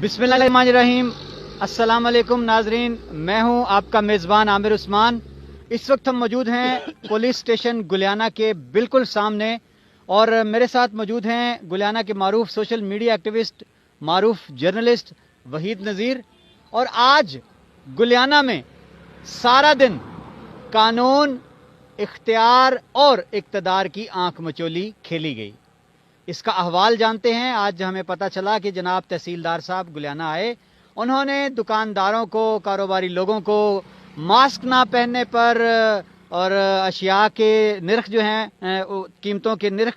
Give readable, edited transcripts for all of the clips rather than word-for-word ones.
बिस्मिल्लाहिर्रहमानिर्रहीम। अस्सलाम वालेकुम नाजरीन, मैं हूं आपका मेज़बान आमिर उस्मान। इस वक्त हम मौजूद हैं पुलिस स्टेशन गुलियाना के बिल्कुल सामने और मेरे साथ मौजूद हैं गुलियाना के मारूफ सोशल मीडिया एक्टिविस्ट, मारूफ जर्नलिस्ट वहीद नज़ीर। और आज गुलियाना में सारा दिन कानून, इख्तियार और इक़्तिदार की आंख मचोली खेली गई। इसका अहवाल जानते हैं। आज हमें पता चला कि जनाब तहसीलदार साहब गुलियाना आए। उन्होंने दुकानदारों को, कारोबारी लोगों को मास्क ना पहनने पर और अशिया के निर्ख जो हैं, कीमतों के निर्ख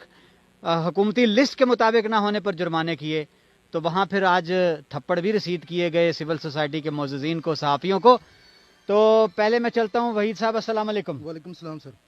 हुकूमती लिस्ट के मुताबिक ना होने पर जुर्माने किए। तो वहाँ फिर आज थप्पड़ भी रसीद किए गए सिविल सोसाइटी के मोअज़्ज़िज़ीन को, सहाफ़ियों को। तो पहले मैं चलता हूँ वहीद साहब, अस्सलाम वालेकुम। वालेकुम सलाम सर।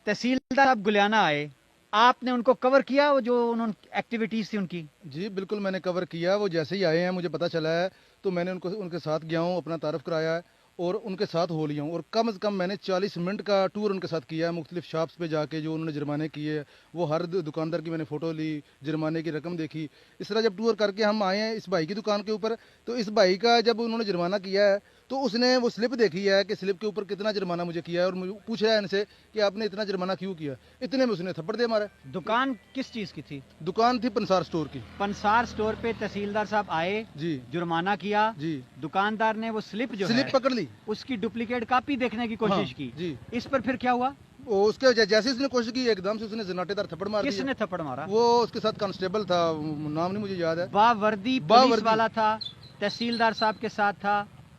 तहसीलदार साहब गुलियाना आए, आपने उनको कवर किया, वो जो उन्होंने एक्टिविटीज थी उनकी? जी बिल्कुल मैंने कवर किया। वो जैसे ही आए हैं मुझे पता चला है तो मैंने उनके साथ गया हूँ, अपना तारफ़ कराया है और उनके साथ हो लिया हूँ। और कम से कम मैंने 40 मिनट का टूर उनके साथ किया है। मुख्तलिफ शॉप्स पे जाके जो उन्होंने जुर्माने किए, वो हर दुकानदार की मैंने फ़ोटो ली, जुर्माने की रकम देखी। इस तरह जब टूर करके हम आए हैं इस भाई की दुकान के ऊपर, तो इस भाई का जब उन्होंने जुर्माना किया है तो उसने वो स्लिप देखी है कि स्लिप के ऊपर कितना जुर्माना मुझे किया है और मुझे पूछ रहा है इनसे कि आपने इतना जुर्माना क्यों किया। इतने में उसने थप्पड़ दे मारा। दुकान किस चीज की थी? दुकान थी पंसार स्टोर की। पंसार स्टोर पे तहसीलदार साहब आए जी, जुर्माना किया जी। दुकानदार ने वो स्लिप जो स्लिप है पकड़ ली, उसकी डुप्लीकेट कॉपी देखने की कोशिश की। जी। इस पर फिर क्या हुआ? वो उसके जैसे उसने कोशिश की एकदम से उसने जनाटेदार थप्पड़ मार दिया। किसने थप्पड़ मारा? वो उसके साथ कांस्टेबल था, नाम नहीं मुझे याद है। बावर्दी पुलिस वाला था, तहसीलदार साहब के साथ था,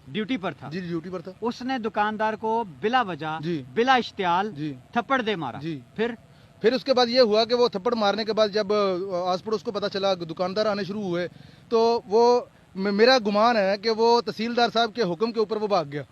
ड्यूटी पर था। जी ड्यूटी पर था। उसने दुकानदार को बिला वजह, जी, बिला इश्तियाल जी, थप्पड़ दे मारा। जी। फिर उसके बाद ये हुआ कि वो थप्पड़ मारने के बाद जब आस पड़ोस को पता चला, दुकानदार आने शुरू हुए, तो वो मेरा गुमान है कि वो तहसीलदार साहब के हुक्म के ऊपर वो भाग गया,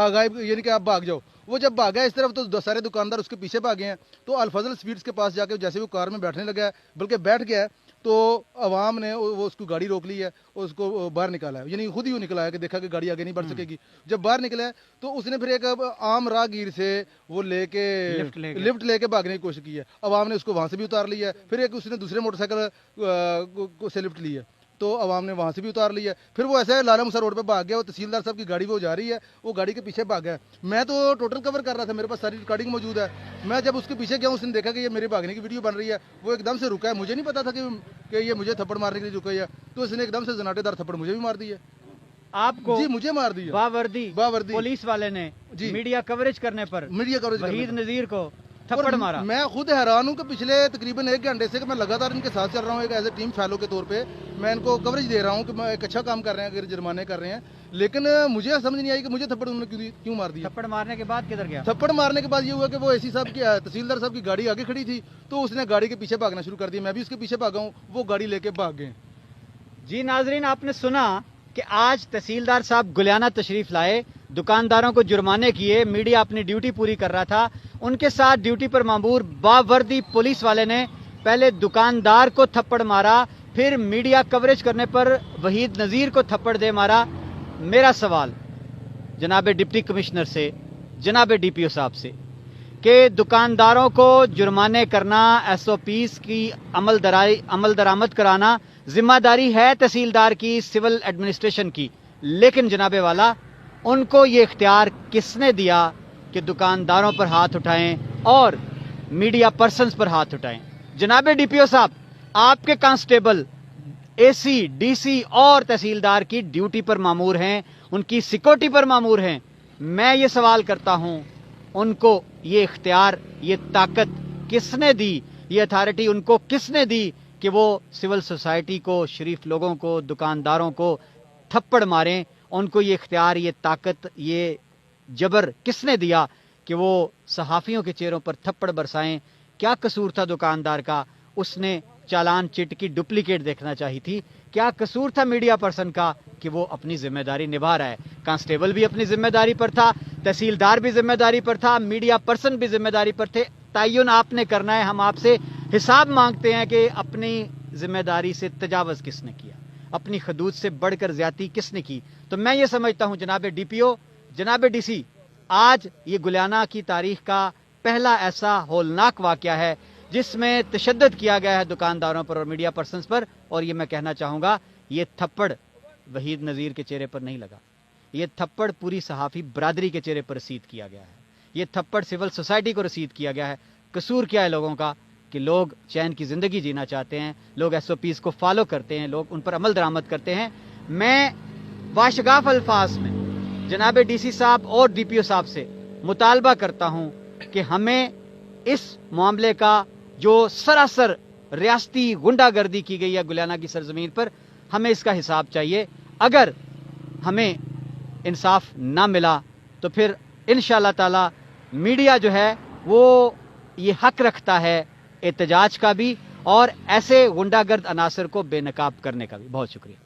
गायब, यानी कि आप भाग जाओ। वो जब भागा इस तरफ तो सारे दुकानदार उसके पीछे भागे हैं। तो अल-फज़ल स्वीट्स के पास जाके जैसे वो कार में बैठने लगा है, बल्कि बैठ गया है, तो अवाम ने वो उसको गाड़ी रोक ली है और उसको बाहर निकाला है। यानी खुद ही वो निकला है कि देखा कि गाड़ी आगे नहीं बढ़ सकेगी। जब बाहर निकला है तो उसने फिर एक आम राहगीर से वो लिफ्ट लेके भागने की कोशिश की है। अवाम ने उसको वहां से भी उतार लिया है। फिर एक उसने दूसरे मोटरसाइकिल से लिफ्ट ली है तो अवाम ने वहां से भी उतार लिया है। फिर वो ऐसे लाला मुसा रोड पे भाग गया। वो तहसीलदार साहब की गाड़ी वो जा रही है, वो गाड़ी के पीछे भाग गया। मैं तो टोटल कवर कर रहा था, मेरे पास सारी रिकॉर्डिंग मौजूद है। मैं जब उसके पीछे गया, उसने देखा कि ये मेरे भागने की वीडियो बन रही है। वो एकदम से रुका है, मुझे नहीं पता था कि ये मुझे थप्पड़ मारने के लिए रुका है, तो उसने एकदम से जनाटेदार थप्पड़ मुझे भी मार दिया। आपको? जी मुझे मार दिया। बावर्दी पुलिस वाले ने जी मीडिया कवरेज करने पर वहीद नज़ीर को थप्पड़ मारा। मैं खुद हैरान हूँ कि पिछले तकरीबन 1 घंटे से मैं लगातार इनके साथ चल रहा हूँ, एक एज ए टीम फैलो के तौर पे मैं इनको कवरेज दे रहा हूँ कि मैं एक अच्छा काम कर रहे हैं, अगर जुर्माने कर रहे हैं। लेकिन मुझे समझ नहीं आई कि मुझे थप्पड़ उन्होंने क्यों मार दिया। थप्पड़ मारने के बाद किधर गया? थप्पड़ मारने के बाद ये हुआ कि वो एसी साहब की, तहसीलदार साहब की गाड़ी आगे खड़ी थी, तो उसने गाड़ी के पीछे भागना शुरू कर दिया। मैं भी उसके पीछे भागा हूँ, वो गाड़ी लेके भाग गए। जी नाजरीन, आपने सुना कि आज तहसीलदार साहब गुलियाना तशरीफ लाए, दुकानदारों को जुर्माने किए, मीडिया अपनी ड्यूटी पूरी कर रहा था। उनके साथ ड्यूटी पर मामूर बावर्दी पुलिस वाले ने पहले दुकानदार को थप्पड़ मारा, फिर मीडिया कवरेज करने पर वहीद नज़ीर को थप्पड़ दे मारा। मेरा सवाल जनाब डिप्टी कमिश्नर से, जनाब डीपीओ साहब से, कि दुकानदारों को जुर्माने करना, SOPs की अमल दरामद कराना जिम्मेदारी है तहसीलदार की, सिविल एडमिनिस्ट्रेशन की। लेकिन जनाबे वाला, उनको ये इख्तियार किसने दिया कि दुकानदारों पर हाथ उठाएं और मीडिया पर्सन्स पर हाथ उठाएं? जनाबे डीपीओ साहब, आपके कांस्टेबल AC, DC और तहसीलदार की ड्यूटी पर मामूर हैं, उनकी सिक्योरिटी पर मामूर हैं। मैं ये सवाल करता हूं, उनको ये इख्तियार, ये ताकत किसने दी, ये अथॉरिटी उनको किसने दी कि वो सिविल सोसाइटी को, शरीफ लोगों को, दुकानदारों को थप्पड़ मारें? उनको ये इख्तियार, ये ताकत, ये जबर किसने दिया कि वो सहाफ़ियों के चेहरों पर थप्पड़ बरसाएं? क्या कसूर था दुकानदार का? उसने चालान चिट की डुप्लीकेट देखना चाहिए थी। क्या कसूर था मीडिया पर्सन का कि वो अपनी जिम्मेदारी निभा रहा है? कांस्टेबल भी अपनी जिम्मेदारी पर था, तहसीलदार भी जिम्मेदारी पर था, मीडिया पर्सन भी जिम्मेदारी पर थे। तयन आपने करना है। हम आपसे हिसाब मांगते हैं कि अपनी जिम्मेदारी से तजावज़ किसने किया, अपनी हदूद से बढ़कर ज्यादती किसने की। तो मैं ये समझता हूं जनाब डीपीओ, जनाब DC, आज ये गुलियाना की तारीख का पहला ऐसा होलनाक वाकया है जिसमें तशद्दुद किया गया है दुकानदारों पर और मीडिया पर्सन्स पर। और ये मैं कहना चाहूंगा, ये थप्पड़ वहीद नज़ीर के चेहरे पर नहीं लगा, ये थप्पड़ पूरी सहाफ़ी बरादरी के चेहरे पर रसीद किया गया है, ये थप्पड़ सिविल सोसाइटी को रसीद किया गया है। कसूर क्या है लोगों का कि लोग चैन की ज़िंदगी जीना चाहते हैं, लोग SOPs को फॉलो करते हैं, लोग उन पर अमल दरामद करते हैं। मैं वाशगाफ अल्फाज में जनाब DC साहब और DPO साहब से मुतालबा करता हूँ कि हमें इस मामले का जो सरासर रियासती गुंडागर्दी की गई है गुलियाना की सरजमीन पर, हमें इसका हिसाब चाहिए। अगर हमें इंसाफ ना मिला तो फिर इंशाअल्लाह ताला मीडिया जो है वो ये हक रखता है एहतजाज का भी और ऐसे गुंडागर्द अनासर को बेनकाब करने का भी। बहुत शुक्रिया।